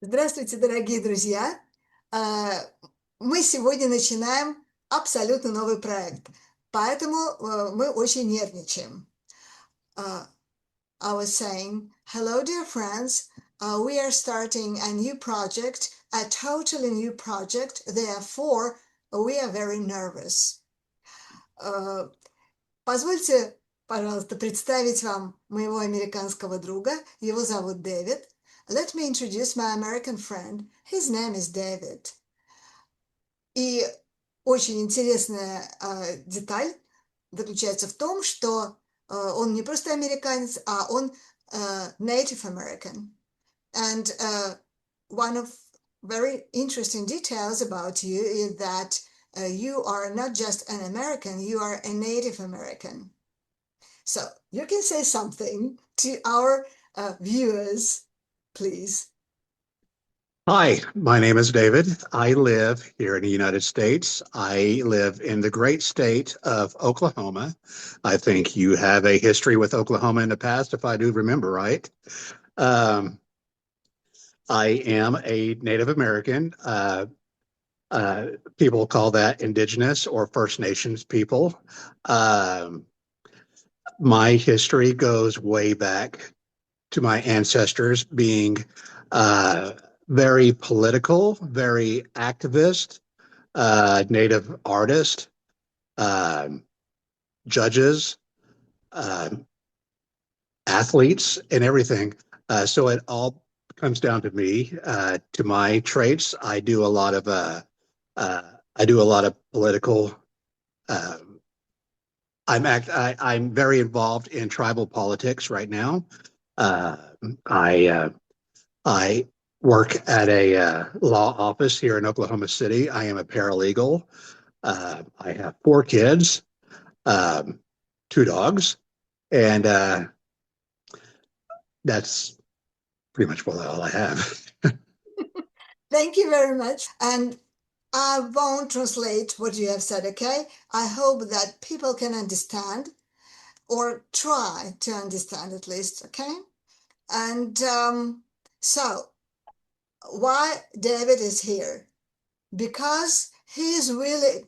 Здравствуйте, дорогие друзья! Мы сегодня начинаем абсолютно новый проект, поэтому мы очень нервничаем. I was saying, hello, dear friends. We are starting a new project, a totally new project. Therefore, we are very nervous. Позвольте, пожалуйста, представить вам моего американского друга. Его зовут Дэвид. Let me introduce my American friend. His name is David. И очень интересная деталь заключается в том, что он не просто американец, а он native American. And one of very interesting details about you is that you are not just an American, you are a native American. So you can say something to our viewers, please. Hi, my name is David. I live here in the United States. I live in the great state of Oklahoma. I think you have a history with Oklahoma in the past, if I do remember right. I am a Native American. People call that indigenous or First Nations people. My history goes way back to my ancestors being very political, very activist, Native artist, judges, athletes, and everything. So it all comes down to me, to my traits. I do a lot of political. I'm very involved in tribal politics right now. I work at a law office here in Oklahoma City. I am a paralegal. I have 4 kids, 2 dogs, and that's pretty much all I have. Thank you very much. And I won't translate what you have said, okay? I hope that people can understand or try to understand at least, okay? And so, why David is here? Because he is really...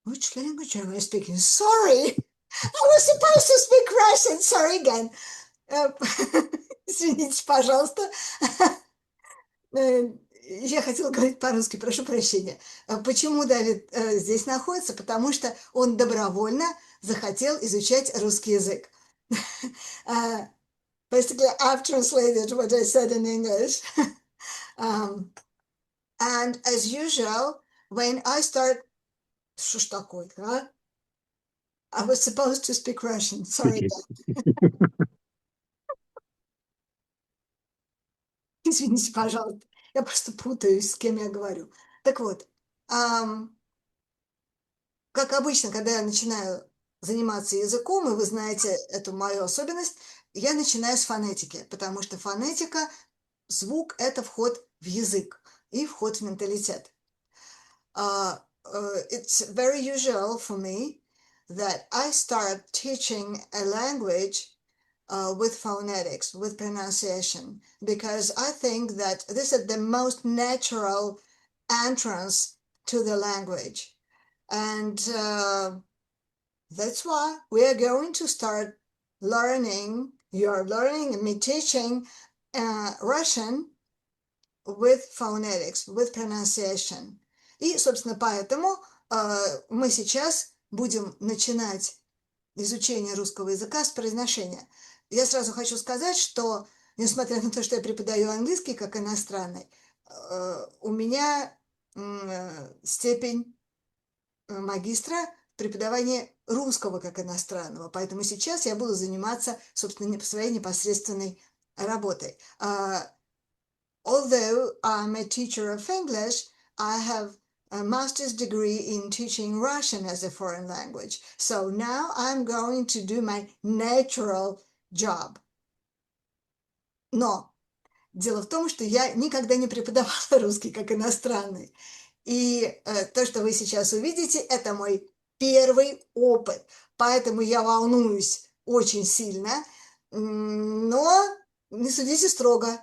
Which language am I speaking? Sorry! I was supposed to speak Russian. Sorry again. Извините, пожалуйста. Я хотела говорить по-русски, прошу прощения. Почему Давид здесь находится? Потому что он добровольно захотел изучать русский язык. Basically, I've translated what I said in English. And as usual, when I start... Что ж такое, а? I was supposed to speak Russian. Sorry. Извините, пожалуйста. Я просто путаюсь, с кем я говорю. Так вот, как обычно, когда я начинаю заниматься языком, и вы знаете эту мою особенность, я начинаю с фонетики, потому что фонетика, звук – это вход в язык и вход в менталитет. It's very usual for me that I start teaching a language with phonetics, with pronunciation, because I think that this is the most natural entrance to the language. And that's why we are going to start learning, you're learning, me teaching Russian with phonetics, with pronunciation. И, собственно, поэтому мы сейчас будем начинать изучение русского языка с произношения. Я сразу хочу сказать, что, несмотря на то, что я преподаю английский как иностранный, у меня степень магистра в преподавании русского как иностранного, поэтому сейчас я буду заниматься, собственно, своей непосредственной работой. Although I'm a teacher of English, I have a master's degree in teaching Russian as a foreign language. So now I'm going to do my natural job. Но дело в том, что я никогда не преподавала русский как иностранный. И то, что вы сейчас увидите, это мой первый опыт. Поэтому я волнуюсь очень сильно, но не судите строго.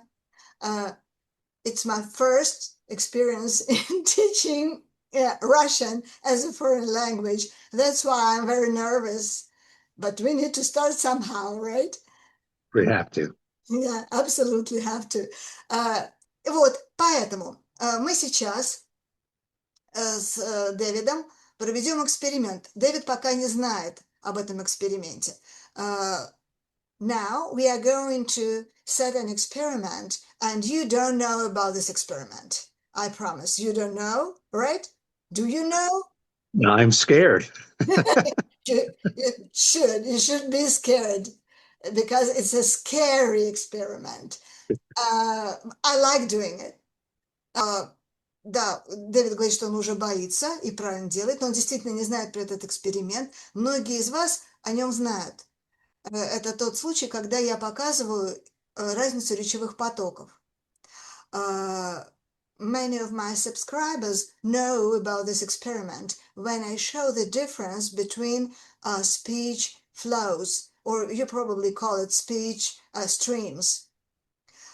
it's my first experience in teaching Russian as a foreign language. That's why I'm very nervous. But we need to start somehow, right? We have to. Yeah, absolutely have to. Вот, поэтому мы сейчас с Дэвидом проведем эксперимент. Дэвид пока не знает об этом эксперименте. Now we are going to set an experiment, and you don't know about this experiment. I promise. You don't know, right? Do you know? No, I'm scared. You should be scared because it's a scary experiment. I like doing it. Да, Дэвид говорит, что он уже боится и правильно делает, но он действительно не знает про этот эксперимент. Многие из вас о нем знают. Это тот случай, когда я показываю разницу речевых потоков. Many of my subscribers know about this experiment when I show the difference between speech flows, or you probably call it speech streams.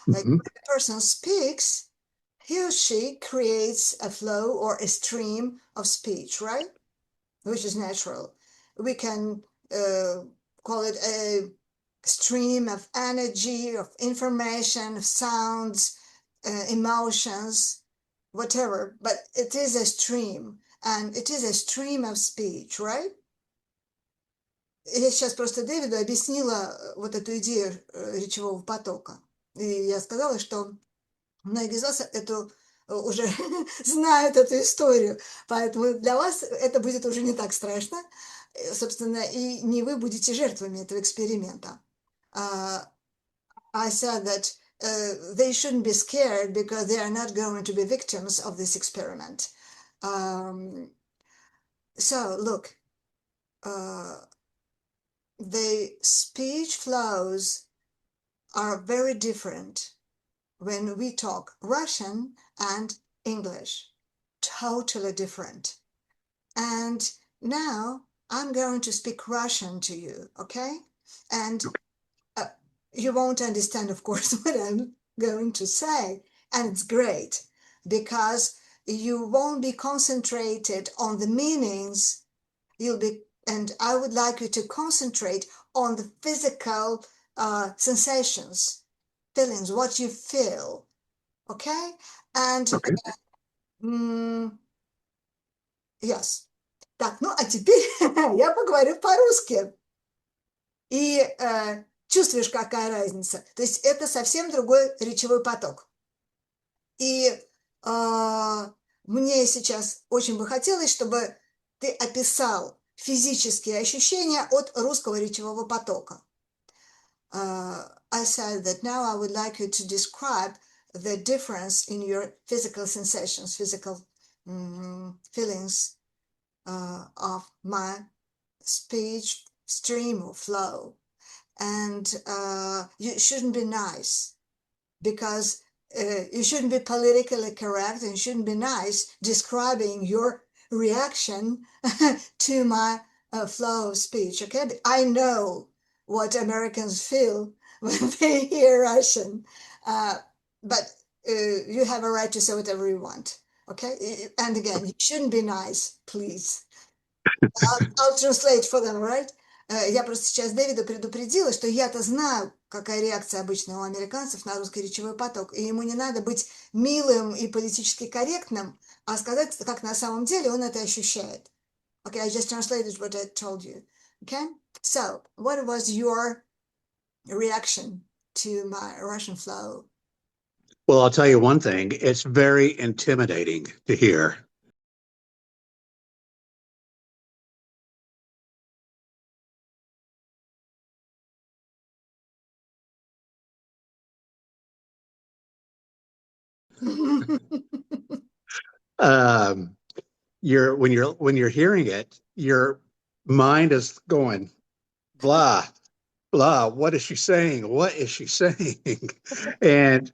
Like when a person speaks, he or she creates a flow or a stream of speech, right? Which is natural. We can call it a stream of energy, of information, of sounds, emotions, whatever, but it is a stream, and it is a stream of speech, right? Я сейчас просто Дэвиду объяснила вот эту идею речевого потока. И я сказала, что многие из вас эту уже знают эту историю, поэтому для вас это будет уже не так страшно, собственно, и не вы будете жертвами этого эксперимента. I said that they shouldn't be scared because they are not going to be victims of this experiment. So look, the speech flows are very different when we talk Russian and English, totally different. And now I'm going to speak Russian to you, okay? And you won't understand, of course, what I'm going to say. And it's great because you won't be concentrated on the meanings. And I would like you to concentrate on the physical sensations, feelings, what you feel. Okay? And Okay. Yes. Так, ну а теперь я поговорю по-русски. И чувствуешь, какая разница? То есть это совсем другой речевой поток. И мне сейчас очень бы хотелось, чтобы ты описал физические ощущения от русского речевого потока. I said that now I would like you to describe the difference in your physical sensations, physical feelings of my speech stream or flow. And you shouldn't be nice because you shouldn't be politically correct and shouldn't be nice describing your reaction to my flow of speech, okay? I know what Americans feel when they hear Russian, but you have a right to say whatever you want, okay? And again, you shouldn't be nice, please. I'll translate for them, right? Я просто сейчас Дэвида предупредила, что я-то знаю, какая реакция обычно у американцев на русский речевой поток, и ему не надо быть милым и политически корректным, а сказать, как на самом деле он это ощущает. Okay, I just translated what I told you. Okay, so what was your reaction to my Russian flow? Well, I'll tell you one thing. It's very intimidating to hear. When you're hearing it, your mind is going blah blah. What is she saying? What is she saying? And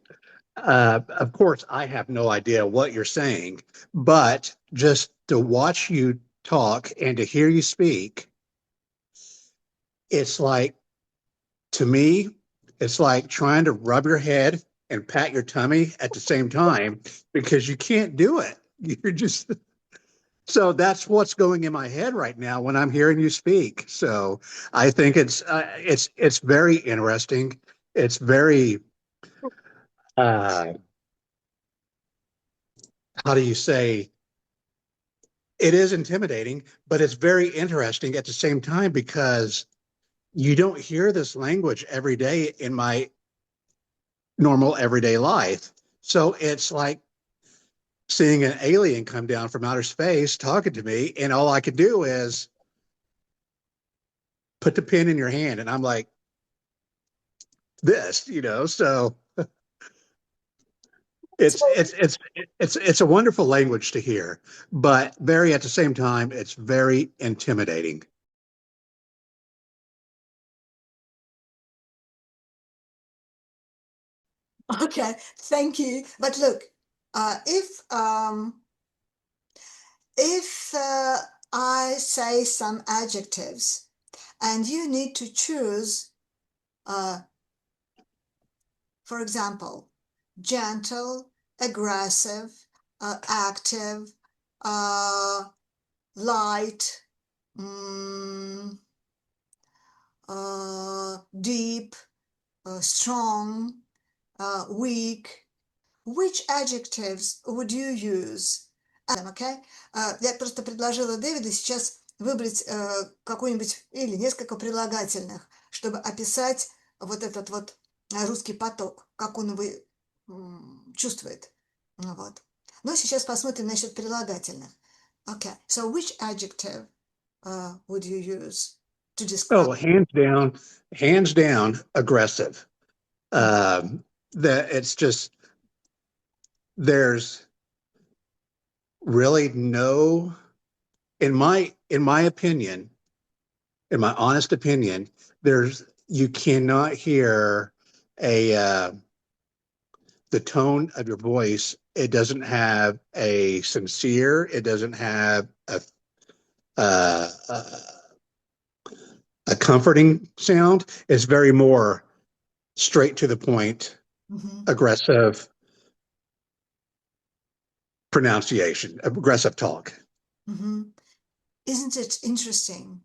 of course, I have no idea what you're saying, but just to watch you talk and to hear you speak, it's like, to me, it's like trying to rub your head and pat your tummy at the same time because you can't do it. You're just so that's what's going in my head right now when I'm hearing you speak. So I think it's very interesting. It's very how do you say? It is intimidating, but it's very interesting at the same time because you don't hear this language every day in my normal everyday life. So it's like seeing an alien come down from outer space talking to me, and all I could do is put the pen in your hand, and I'm like this, you know. So it's a wonderful language to hear, but very at the same time, it's very intimidating. Okay, thank you. But look, if I say some adjectives and you need to choose, for example, gentle, aggressive, active, light, deep, strong, weak. Which adjectives would you use? Okay? Я просто предложила Дэвиду сейчас выбрать какой-нибудь или несколько прилагательных, чтобы описать вот этот вот русский поток, как он его чувствует. Вот. Но сейчас посмотрим насчет прилагательных. Okay, so which adjective would you use to describe? Oh, hands down, aggressive. That it's just there's really no, in my opinion, in my honest opinion, you cannot hear the tone of your voice. It doesn't have a sincere. It doesn't have a comforting sound. It's very more straight to the point, aggressive pronunciation, aggressive talk. Isn't it interesting?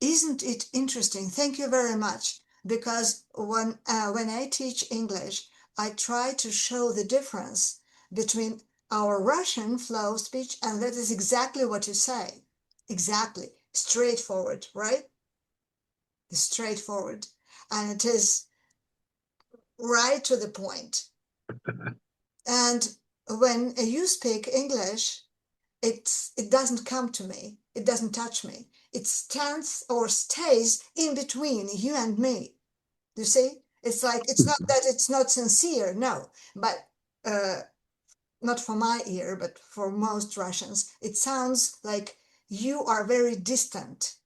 Isn't it interesting? Thank you very much. Because when I teach English, I try to show the difference between our Russian flow of speech, and that is exactly what you say. Exactly. Straightforward, right? Straightforward. And it is right to the point. And when you speak English, it doesn't come to me. It doesn't touch me. It stands or stays in between you and me. You see? It's like, it's not that it's not sincere, no, but not for my ear, but for most Russians, it sounds like you are very distant.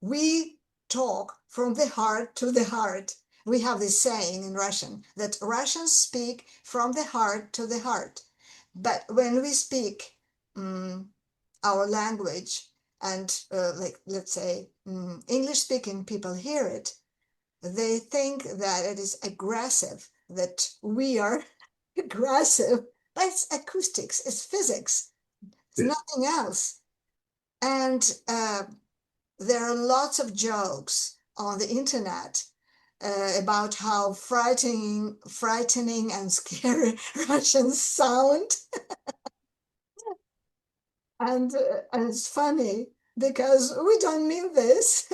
We talk from the heart to the heart. We have this saying in Russian that Russians speak from the heart to the heart. But when we speak our language and like, let's say, English-speaking people hear it, they think that it is aggressive, that we are aggressive. But it's acoustics, it's physics, it's nothing else. And there are lots of jokes on the internet about how frightening and scary Russians sound. And it's funny because we don't mean this.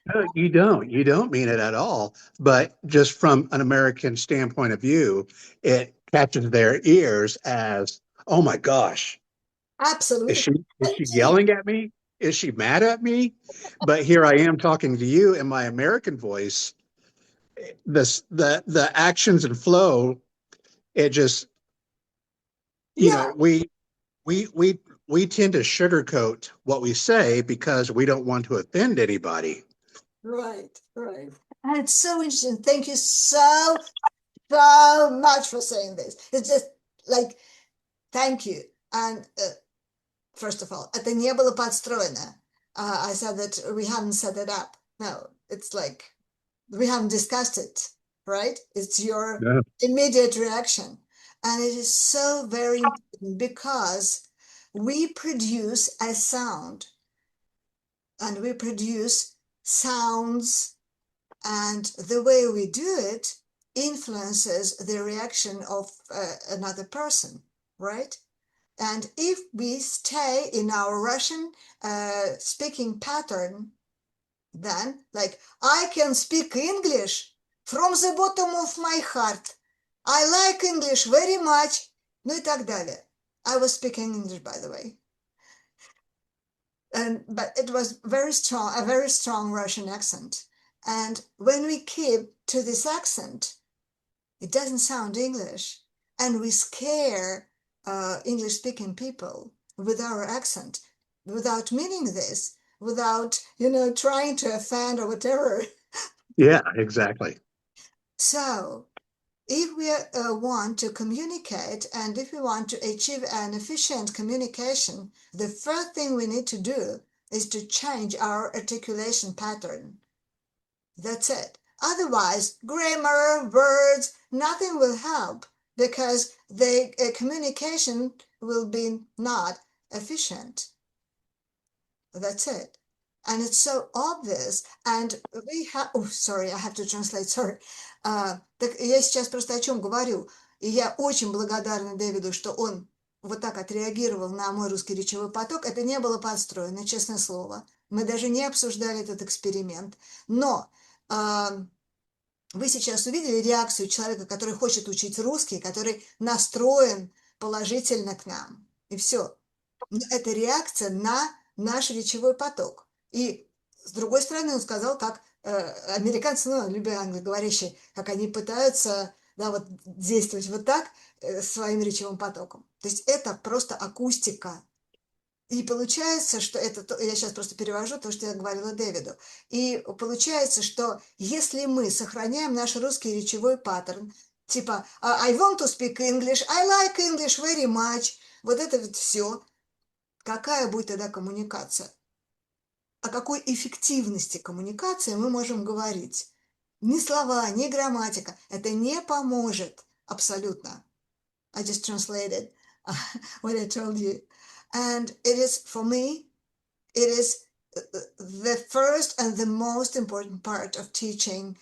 No, you don't mean it at all. But just from an American standpoint of view, it catches their ears as, oh my gosh, Absolutely. is she yelling at me? Is she mad at me? But here I am talking to you in my American voice. The actions and flow, it just, you know, we tend to sugarcoat what we say because we don't want to offend anybody. Right. And it's so interesting. Thank you so much for saying this. It's just like, thank you. And first of all, это не было подстроено. I said that we haven't set it up. No, it's like we haven't discussed it. right? It's your Yeah. immediate reaction. And it is so very important because we produce a sound and we produce sounds, and the way we do it influences the reaction of another person, right? And if we stay in our Russian speaking pattern, then, like, I can speak English from the bottom of my heart. I like English very much. Ну и так далее. I was speaking English, by the way. But it was a very strong Russian accent. And when we keep to this accent, it doesn't sound English. And we scare English-speaking people with our accent without meaning this, without, trying to offend or whatever. Yeah, exactly. So if we want to communicate and if we want to achieve an efficient communication, the first thing we need to do is to change our articulation pattern. That's it. Otherwise, grammar, words, nothing will help because the communication will be not efficient. That's it. And it's so obvious. And we have... Oh, sorry, I have to translate, sorry. Так я сейчас просто о чем говорю. И я очень благодарна Дэвиду, что он вот так отреагировал на мой русский речевой поток. Это не было подстроено, честное слово. Мы даже не обсуждали этот эксперимент. Но вы сейчас увидели реакцию человека, который хочет учить русский, который настроен положительно к нам. И все. Но это реакция на наш речевой поток. И с другой стороны он сказал, как американцы, любые англоговорящие, как они пытаются действовать вот так своим речевым потоком. То есть это просто акустика. И получается, что это, я сейчас просто перевожу то, что я говорила Дэвиду, и получается, что если мы сохраняем наш русский речевой паттерн, типа I want to speak English, I like English very much, вот это вот все, какая будет тогда коммуникация? О какой эффективности коммуникации мы можем говорить? Ни слова, ни грамматика. Это не поможет абсолютно. I just translated what I told you. And it is, for me, it is the first and the most important part of teaching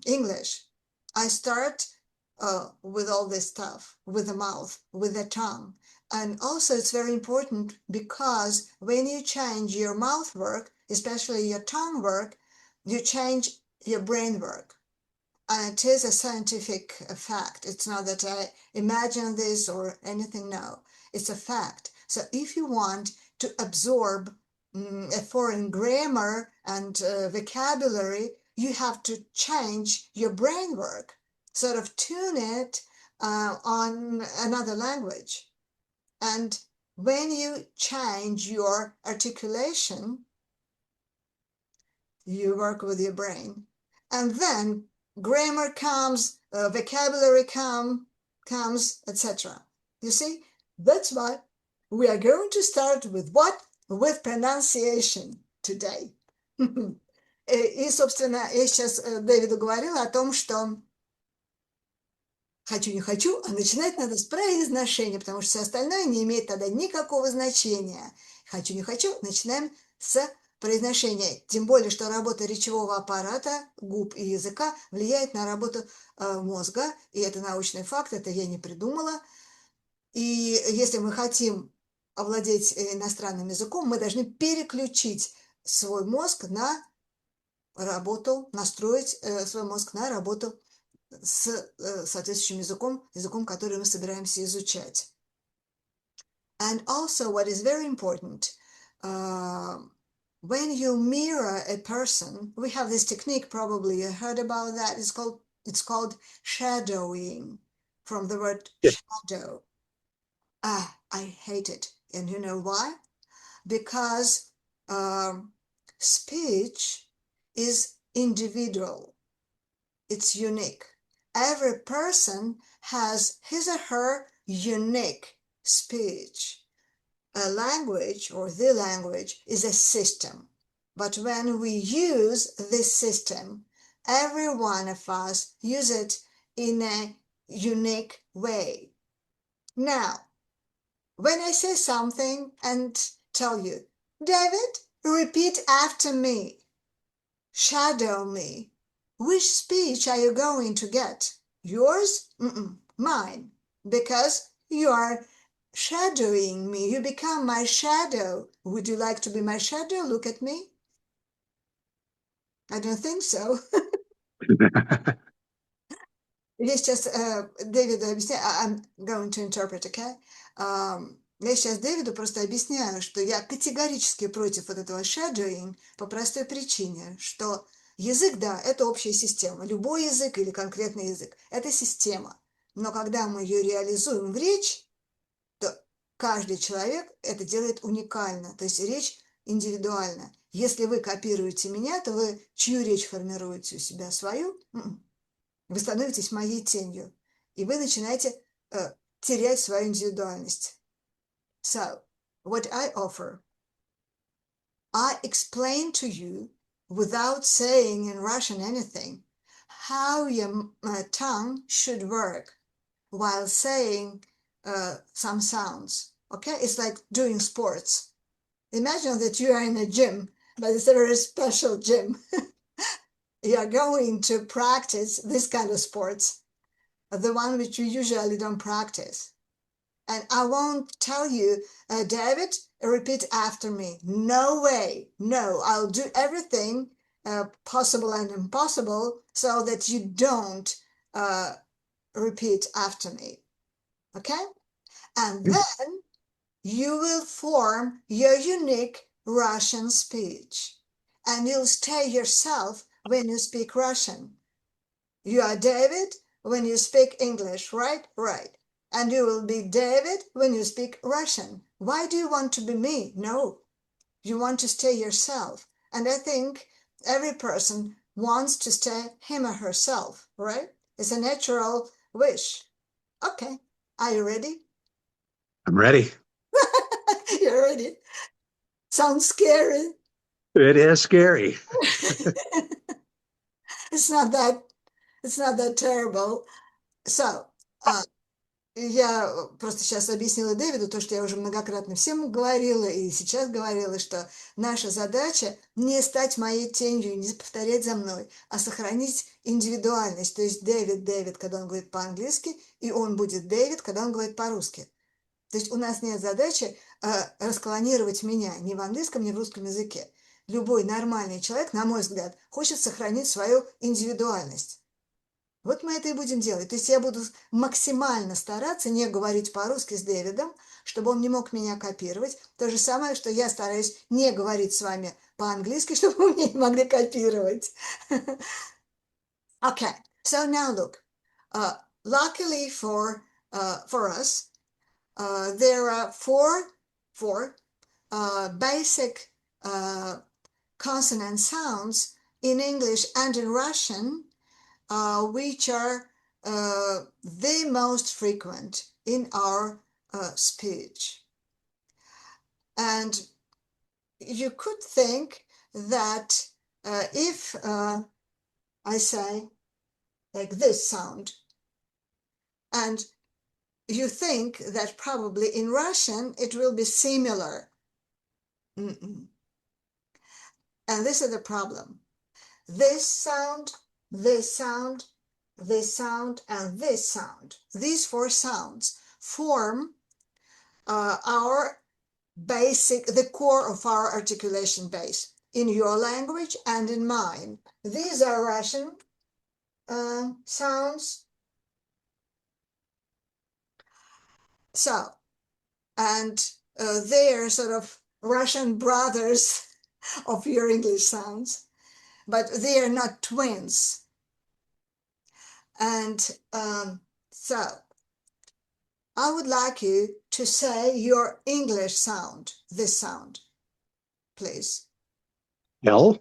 English. I start with all this stuff, with the mouth, with the tongue. And also it's very important because when you change your mouth work, especially your tongue work, you change your brain work. And it is a scientific fact. It's not that I imagine this or anything, no. It's a fact. So if you want to absorb a foreign grammar and vocabulary, you have to change your brain work, sort of tune it on another language. And when you change your articulation, you work with your brain. And then grammar comes, vocabulary comes, etc. You see, that's why we are going to start with what? With pronunciation today. И, собственно, я сейчас Дэвиду говорила о том, что хочу, не хочу, а начинать надо с произношения, потому что все остальное не имеет тогда никакого значения. Хочу, не хочу, начинаем с произношения. Тем более, что работа речевого аппарата, губ и языка влияет на работу мозга. И это научный факт, это я не придумала. И если мы хотим овладеть иностранным языком, мы должны переключить свой мозг на работу, настроить свой мозг на работу с соответствующим языком, который мы собираемся изучать. And also what is very important, when you mirror a person, we have this technique, probably you heard about that, it's called shadowing, from the word shadow. I hate it. And you know why? Because speech is individual. It's unique. Every person has his or her unique speech. A language or the language is a system. But when we use this system every one of us use it in a unique way. Now, when I say something and tell you, David, repeat after me, shadow me, which speech are you going to get? Yours? Mine, because you are shadowing me. You become my shadow. Would you like to be my shadow? Look at me. I don't think so. Я сейчас Дэвиду объясняю, I'm going to interpret, okay? Я сейчас Дэвиду просто объясняю, что я категорически против вот этого shadowing по простой причине, что язык, да, это общая система. Любой язык или конкретный язык – это система. Но когда мы ее реализуем в речь, то каждый человек это делает уникально, то есть речь индивидуальна. Если вы копируете меня, то вы чью речь формируете у себя? Свою? Вы становитесь моей тенью, и вы начинаете терять свою индивидуальность. So, what I offer, I explain to you, without saying in Russian anything, how your tongue should work while saying some sounds. Okay, it's like doing sports. Imagine that you are in a gym, but it's a very special gym. You are going to practice this kind of sports, the one which you usually don't practice. And I won't tell you, David, repeat after me. No way. No, I'll do everything possible and impossible so that you don't repeat after me. Okay? And then you will form your unique Russian speech. And you'll stay yourself when you speak Russian. You are David when you speak English, right? Right. And you will be David when you speak Russian. Why do you want to be me? No. You want to stay yourself. And I think every person wants to stay him or herself, right? It's a natural wish. Okay. Are you ready? I'm ready. You're ready. Sounds scary. It is scary. It's not that terrible. So, я просто сейчас объяснила Дэвиду то, что я уже многократно всем говорила и сейчас говорила, что наша задача не стать моей тенью, не повторять за мной, а сохранить индивидуальность. То есть Дэвид, когда он говорит по-английски, и он будет Дэвид, когда он говорит по-русски. То есть у нас нет задачи расклонировать меня ни в английском, ни в русском языке. Любой нормальный человек, на мой взгляд, хочет сохранить свою индивидуальность. Вот мы это и будем делать. То есть я буду максимально стараться не говорить по-русски с Дэвидом, чтобы он не мог меня копировать. То же самое, что я стараюсь не говорить с вами по-английски, чтобы вы меня не могли копировать. Okay, so now look. Luckily for us, there are four basic consonant sounds in English and in Russian, which are the most frequent in our speech. And you could think that if I say like this sound, and you think that probably in Russian it will be similar. And this is the problem. This sound, this sound, this sound, and this sound. These four sounds form our basic, the core of our articulation base in your language and in mine. These are Russian sounds. So, and they are sort of Russian brothers of your English sounds, but they are not twins. And so I would like you to say your English sound, this sound, please. L.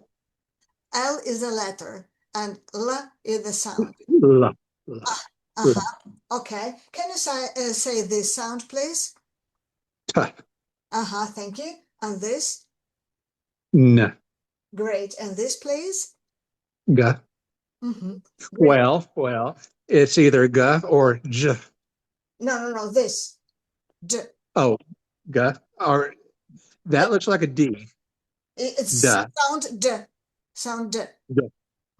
L is a letter and L is the sound. L. Okay. Can you say this sound, please? T. Thank you. And this? N. Great. And this, please? G. Mhm. Great. Well, it's either G or J. No, this. D. Oh, G. Or that It, looks like a D. it's Duh. sound D. Sound D. Duh.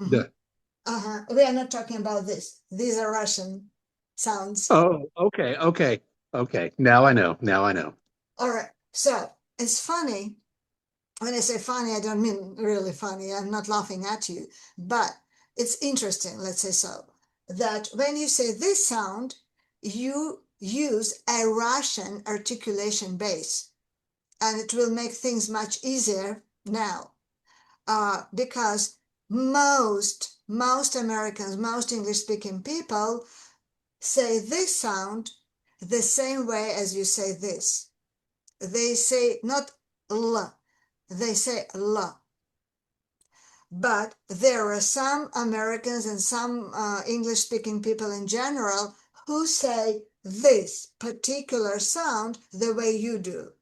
Mhm. Duh. We are not talking about this. These are Russian sounds. Oh, okay. Now I know. Now I know. All right. So it's funny. When I say funny, I don't mean really funny. I'm not laughing at you, but it's interesting, let's say so, that when you say this sound, you use a Russian articulation base, and it will make things much easier now, because most Americans, most English-speaking people say this sound the same way as you say this. They say not l, they say l. But there are some Americans and some English-speaking people in general who say this particular sound the way you do.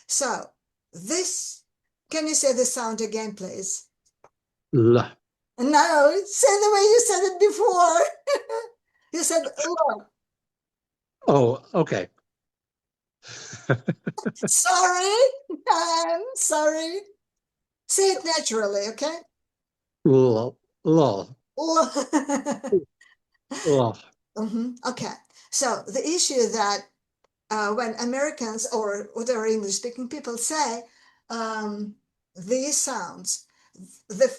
So this, can you say the sound again, please? L. No, say the way you said it before. You said l. Oh, okay. Sorry, I'm sorry. Say it naturally, okay? L. L. L. L. Okay, so the issue that when Americans or whatever English-speaking people say these sounds, the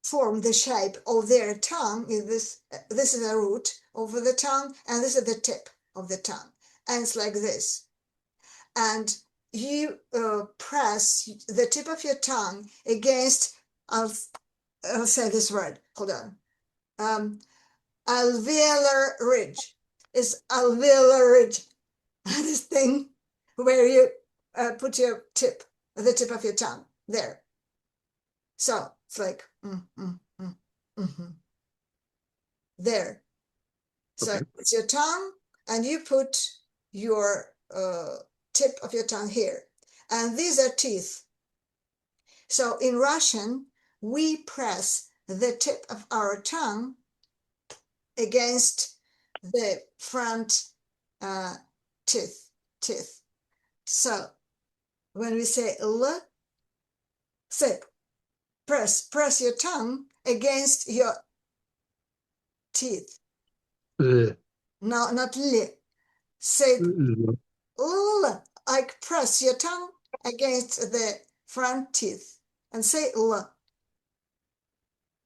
form, the shape of their tongue is this. This is a root over the tongue, and this is the tip of the tongue, and it's like this. And you press the tip of your tongue against. I'll say this word. Hold on. Alveolar ridge is alveolar ridge. This thing where you put your tip, the tip of your tongue there. So it's like there. So Okay. it's your tongue, and you put your tip of your tongue here, and these are teeth. So in Russian, we press the tip of our tongue against the front teeth. So when we say l, say press your tongue against your teeth. L. No, not li. Say L. l, like press your tongue against the front teeth and say l.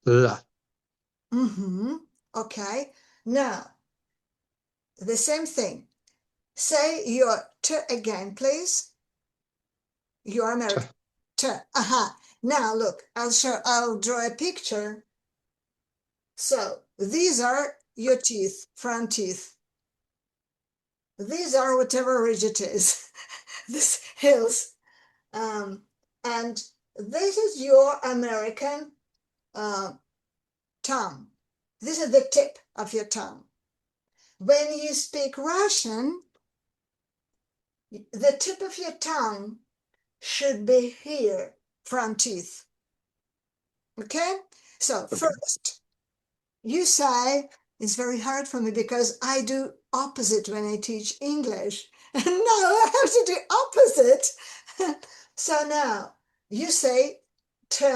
L. Okay. Now, the same thing. Say your t again, please. You're T. American. T. Aha. Now look, I'll draw a picture. So these are your teeth, front teeth. These are whatever ridge it is. This hills. And this is your American tongue. This is the tip of your tongue. When you speak Russian, the tip of your tongue should be here, front teeth. Okay? So first, you say, it's very hard for me because I do opposite when I teach English. And now I have to do opposite. So now you say t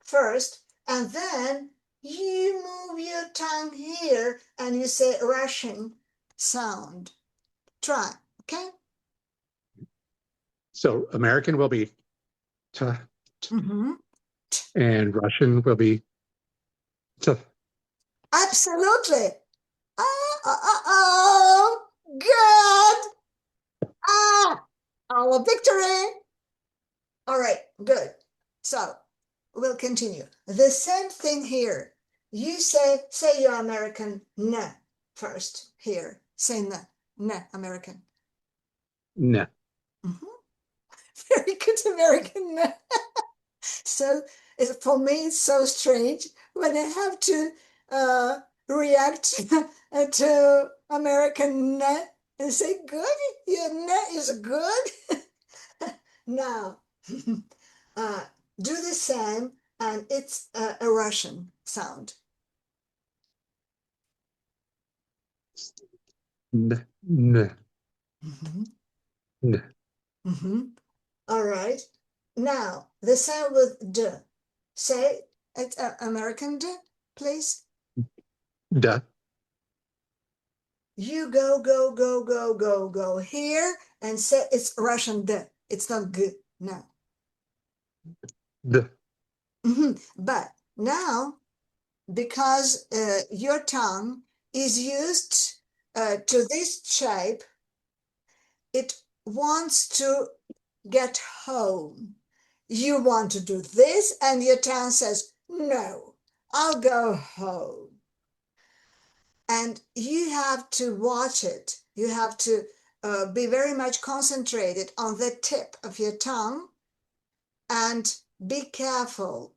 first, and then you move your tongue here and you say Russian sound. Try, okay? So American will be T, Mm-hmm. and Russian will be T. Absolutely. Oh, good. Our victory. All right, good. So we'll continue. The same thing here. You say your American n first here. Say n American. N. Very good American n. So for me, it's so strange when I have to react to American n and say, good, your n is good. Now, do the same and it's a Russian sound. N, n, Mm-hmm. n, Mm-hmm. All right. Now, the sound with D. Say it American D, please. d, You go here and say it's Russian D. It's not G. No. d, But now, because your tongue is used to this shape, it wants to get home. You want to do this, and your tongue says, no, I'll go home. And you have to watch it. You have to be very much concentrated on the tip of your tongue and be careful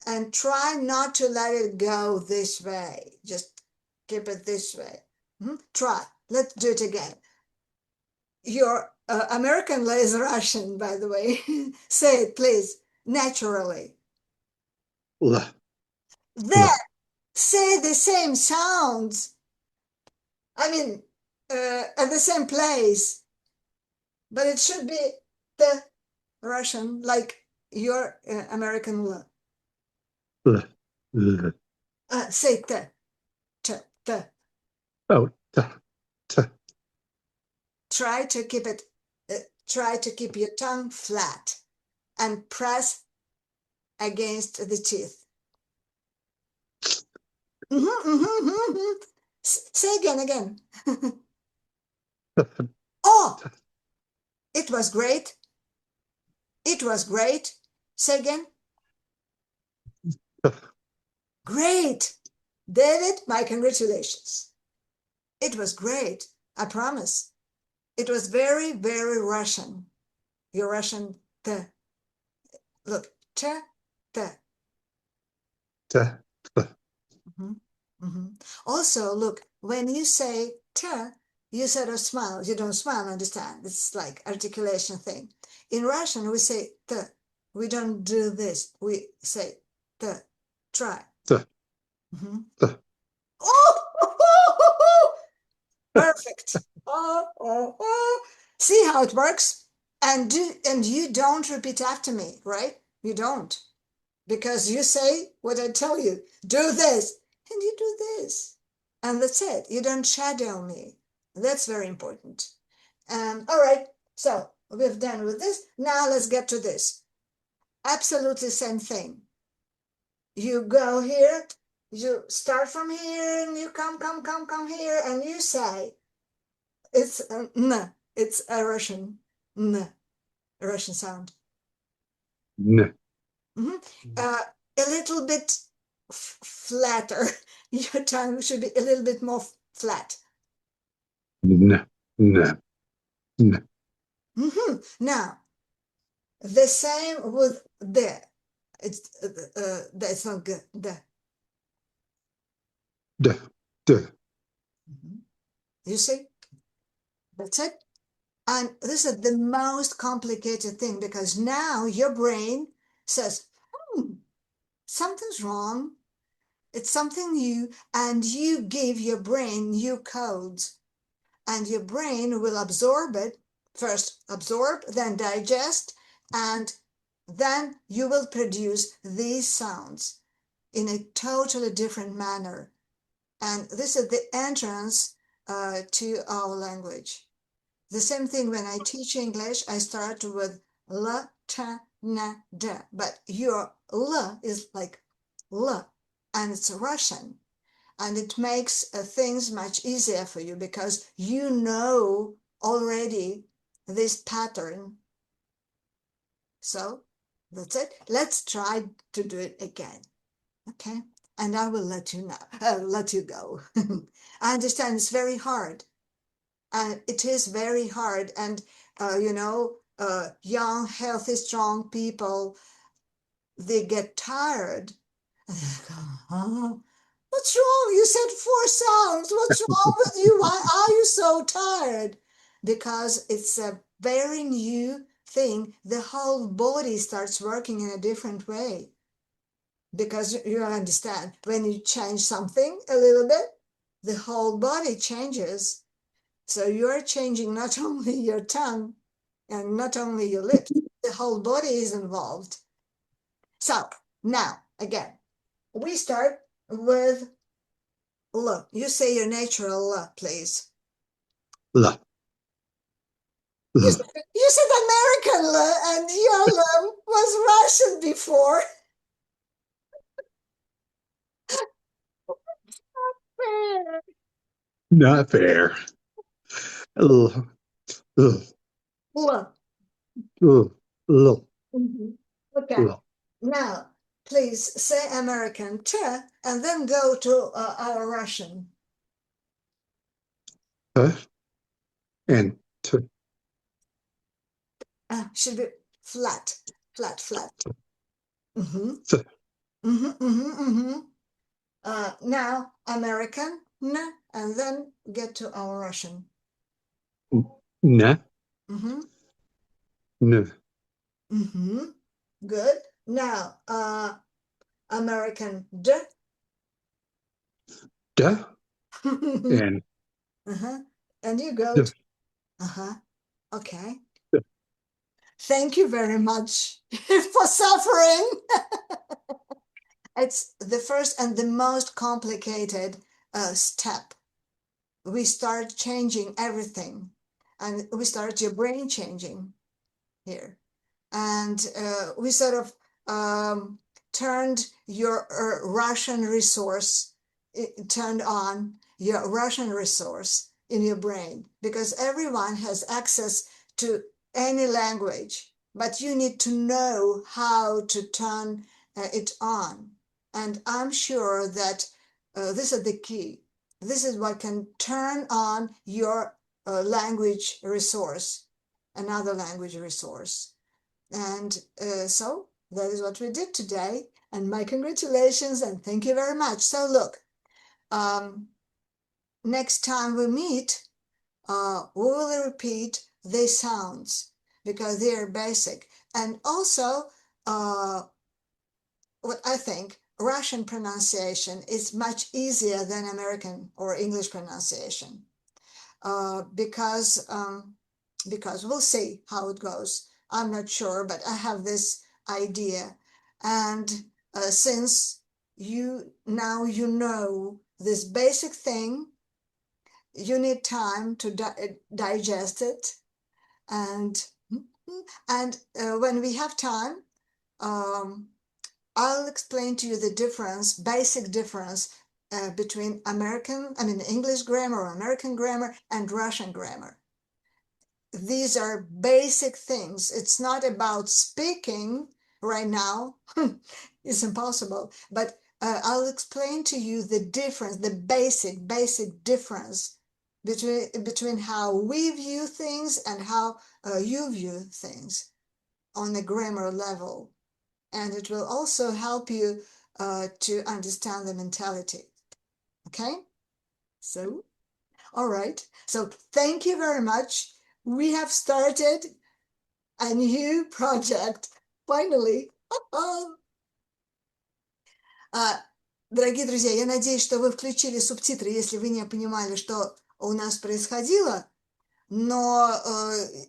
and try not to let it go this way. Just keep it this way. Try. Let's do it again. Your American is Russian, by the way. Say it, please, naturally. l, Then say the same sounds. I mean, at the same place, but it should be the Russian, like your American L. l, l. Say t, t, t. Oh, t, t, Try to keep it. Try to keep your tongue flat and press against the teeth. Say again. Oh, it was great. It was great. Say again. Great. David, my congratulations. It was great. I promise. It was very, very Russian. Your Russian T. Look, T, T. t, t. Also, look, when you say T, you sort of smile. You don't smile, understand? It's like articulation thing. In Russian, we say T. We don't do this. We say T. Try. T, t. Oh, perfect. See how it works? And you don't repeat after me, right? You don't. Because you say what I tell you. Do this. And you do this. And that's it. You don't shadow me. That's very important. All right. So we've done with this. Now let's get to this. Absolutely same thing. You go here. You start from here and you come here and you say, it's n. It's a Russian n, a Russian sound. N, A little bit flatter. Your tongue should be a little bit more flat. n, n, n. Now, the same with the. It's not good. The. D, d. You see? That's it. And this is the most complicated thing because now your brain says, something's wrong. It's something new, and you give your brain new codes, and your brain will absorb it. First absorb, then digest, and then you will produce these sounds in a totally different manner. And this is the entrance to our language. The same thing when I teach English, I start with L, T, N, D, but your L is like L, and it's Russian. And it makes things much easier for you because you know already this pattern. So that's it. Let's try to do it again. Okay? And I will let you know, let you go. I understand it's very hard. And it is very hard. And, young, healthy, strong people, they get tired. And they go, what's wrong? You said 4 sounds. What's wrong with you? Why are you so tired? Because it's a very new thing. The whole body starts working in a different way. because you understand, when you change something a little bit, the whole body changes. So you're changing not only your tongue and not only your lips, the whole body is involved. So now, again, we start with L. You say your natural L, please. L. You said American L, and your L was Russian before. Not fair. L. L. L. L. L. Okay. L. Now, please say American T and then go to our Russian. And T. Should be flat, flat, flat. Mm-hmm. T. Mm-hmm, mm-hmm, mm-hmm. Now, American N, and then get to our Russian. N. Mm-hmm. N. Mm-hmm. Good. Now, American D. D. And Uh-huh. And you go. D. Uh-huh. Okay. D. Thank you very much for suffering. It's the first and the most complicated step. We start changing everything, and we start your brain changing here. And we sort of turned your Russian resource, turned on your Russian resource in your brain, because everyone has access to any language, but you need to know how to turn it on. And I'm sure that this is the key. This is what can turn on your language resource, another language resource. And so that is what we did today. And my congratulations and thank you very much. So look, next time we meet, we will repeat the sounds because they are basic. And also, what I think, Russian pronunciation is much easier than American or English pronunciation because we'll see how it goes. I'm not sure, but I have this idea. And since you know this basic thing, you need time to digest it. And when we have time, I'll explain to you the difference, basic difference between English grammar or American grammar and Russian grammar. These are basic things. It's not about speaking right now. It's impossible. But I'll explain to you the difference, the basic difference between how we view things and how you view things on the grammar level. And it will also help you to understand the mentality. Okay? So, all right. So thank you very much. We have started a new project, finally. Дорогие друзья, я надеюсь, что вы включили субтитры, если вы не понимали, что у нас происходило, но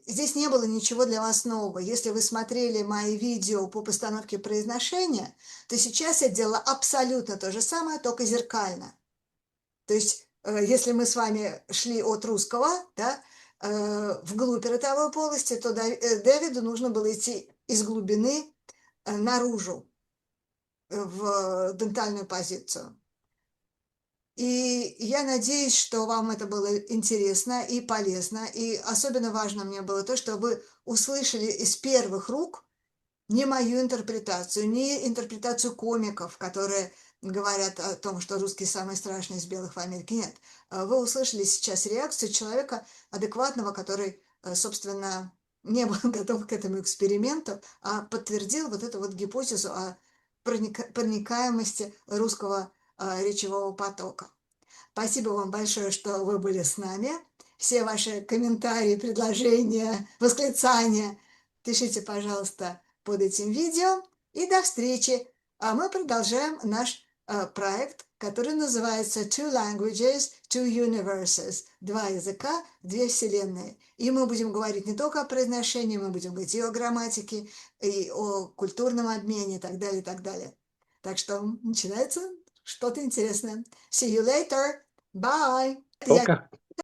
здесь не было ничего для вас нового. Если вы смотрели мои видео по постановке произношения, то сейчас я делала абсолютно то же самое, только зеркально. То есть, если мы с вами шли от русского, да, вглубь ротовой полости, то Дэвиду нужно было идти из глубины наружу, в дентальную позицию. И я надеюсь, что вам это было интересно и полезно. И особенно важно мне было то, что вы услышали из первых рук не мою интерпретацию, не интерпретацию комиков, которые говорят о том, что русский самый страшный из белых в Америке. Нет. Вы услышали сейчас реакцию человека адекватного, который, собственно, не был готов к этому эксперименту, а подтвердил вот эту вот гипотезу о проникаемости русского речевого потока. Спасибо вам большое, что вы были с нами. Все ваши комментарии, предложения, восклицания пишите, пожалуйста, под этим видео. И до встречи А мы продолжаем наш проект, который называется Two Languages, Two Universes. Два языка, две вселенные. И мы будем говорить не только о произношении, мы будем говорить и о грамматике, и о культурном обмене, и так далее, и так далее. Так что начинается что-то интересное. See you later. Bye. Пока.